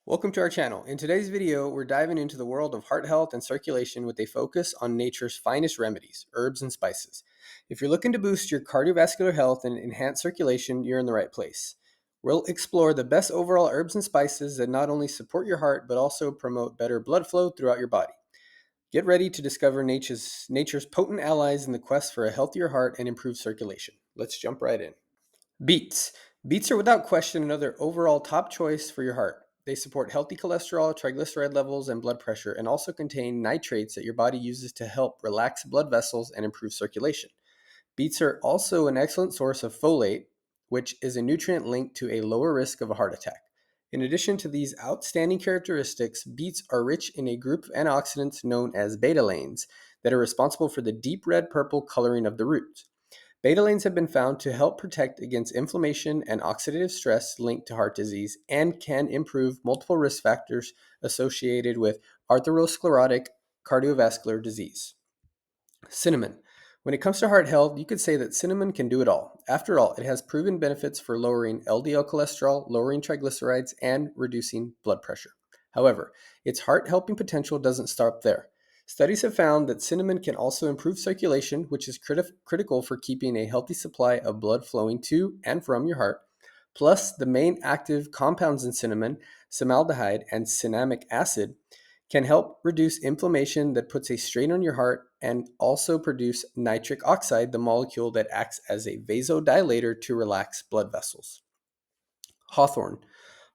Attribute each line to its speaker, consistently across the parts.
Speaker 1: Welcome to our channel. In today's video, we're diving into the world of heart health and circulation with a focus on nature's finest remedies, herbs and spices. If you're looking to boost your cardiovascular health and enhance circulation, you're in the right place. We'll explore the best overall herbs and spices that not only support your heart, but also promote better blood flow throughout your body. Get ready to discover nature's potent allies in the quest for a healthier heart and improved circulation. Let's jump right in. Beets. Beets are without question another overall top choice for your heart. They support healthy cholesterol, triglyceride levels, and blood pressure, and also contain nitrates that your body uses to help relax blood vessels and improve circulation. Beets are also an excellent source of folate, which is a nutrient linked to a lower risk of a heart attack. In addition to these outstanding characteristics, beets are rich in a group of antioxidants known as betalains that are responsible for the deep red-purple coloring of the roots. Betalains have been found to help protect against inflammation and oxidative stress linked to heart disease and can improve multiple risk factors associated with atherosclerotic cardiovascular disease. Cinnamon. When it comes to heart health, you could say that cinnamon can do it all. After all, it has proven benefits for lowering LDL cholesterol, lowering triglycerides, and reducing blood pressure. However, its heart helping potential doesn't stop there. Studies have found that cinnamon can also improve circulation, which is critical for keeping a healthy supply of blood flowing to and from your heart. Plus, the main active compounds in cinnamon, formaldehyde and cinnamic acid, can help reduce inflammation that puts a strain on your heart and also produce nitric oxide, the molecule that acts as a vasodilator to relax blood vessels. Hawthorn.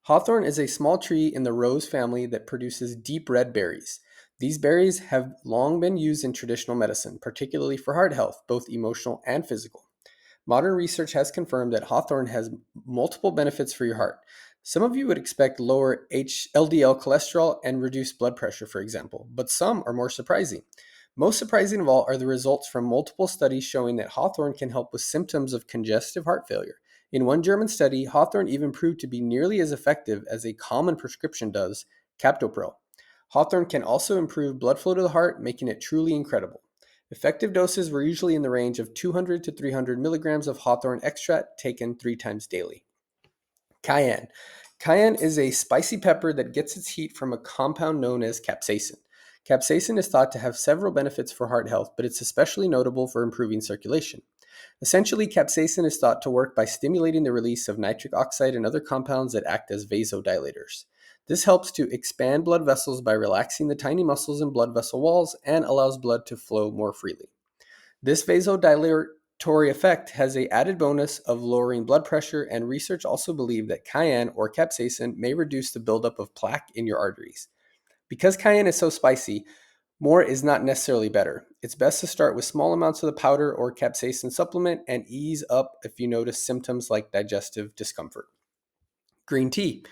Speaker 1: Hawthorn is a small tree in the rose family that produces deep red berries. These berries have long been used in traditional medicine, particularly for heart health, both emotional and physical. Modern research has confirmed that hawthorn has multiple benefits for your heart. Some of you would expect lower LDL cholesterol and reduced blood pressure, for example, but some are more surprising. Most surprising of all are the results from multiple studies showing that hawthorn can help with symptoms of congestive heart failure. In one German study, hawthorn even proved to be nearly as effective as a common prescription does, captopril. Hawthorn can also improve blood flow to the heart, making it truly incredible. Effective doses were usually in the range of 200 to 300 milligrams of hawthorn extract taken 3 times daily. Cayenne. Cayenne is a spicy pepper that gets its heat from a compound known as capsaicin. Capsaicin is thought to have several benefits for heart health, but it's especially notable for improving circulation. Essentially, capsaicin is thought to work by stimulating the release of nitric oxide and other compounds that act as vasodilators. This helps to expand blood vessels by relaxing the tiny muscles and blood vessel walls and allows blood to flow more freely. This vasodilatory effect has a added bonus of lowering blood pressure, and research also believe that cayenne or capsaicin may reduce the buildup of plaque in your arteries. Because cayenne is so spicy, more is not necessarily better. It's best to start with small amounts of the powder or capsaicin supplement and ease up if you notice symptoms like digestive discomfort. Green tea.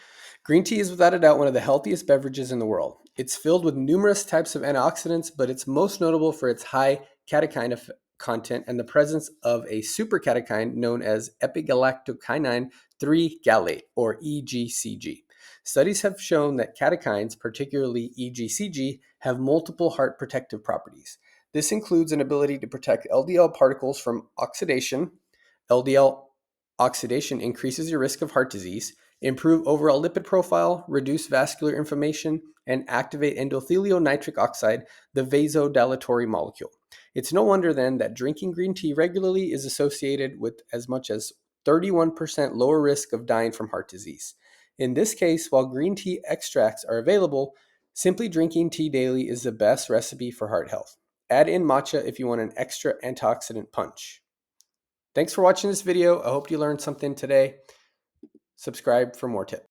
Speaker 1: Green tea is without a doubt one of the healthiest beverages in the world. It's filled with numerous types of antioxidants, but it's most notable for its high catechine content and the presence of a supercatechine known as epigalactokinine 3 gallate, or EGCG. Studies have shown that catechines, particularly EGCG, have multiple heart protective properties. This includes an ability to protect LDL particles from oxidation. LDL oxidation increases your risk of heart disease, improve overall lipid profile, reduce vascular inflammation, and activate endothelial nitric oxide, the vasodilatory molecule. It's no wonder then that drinking green tea regularly is associated with as much as 31% lower risk of dying from heart disease. In this case, while green tea extracts are available, simply drinking tea daily is the best recipe for heart health. Add in matcha if you want an extra antioxidant punch. Thanks for watching this video. I hope you learned something today. Subscribe for more tips.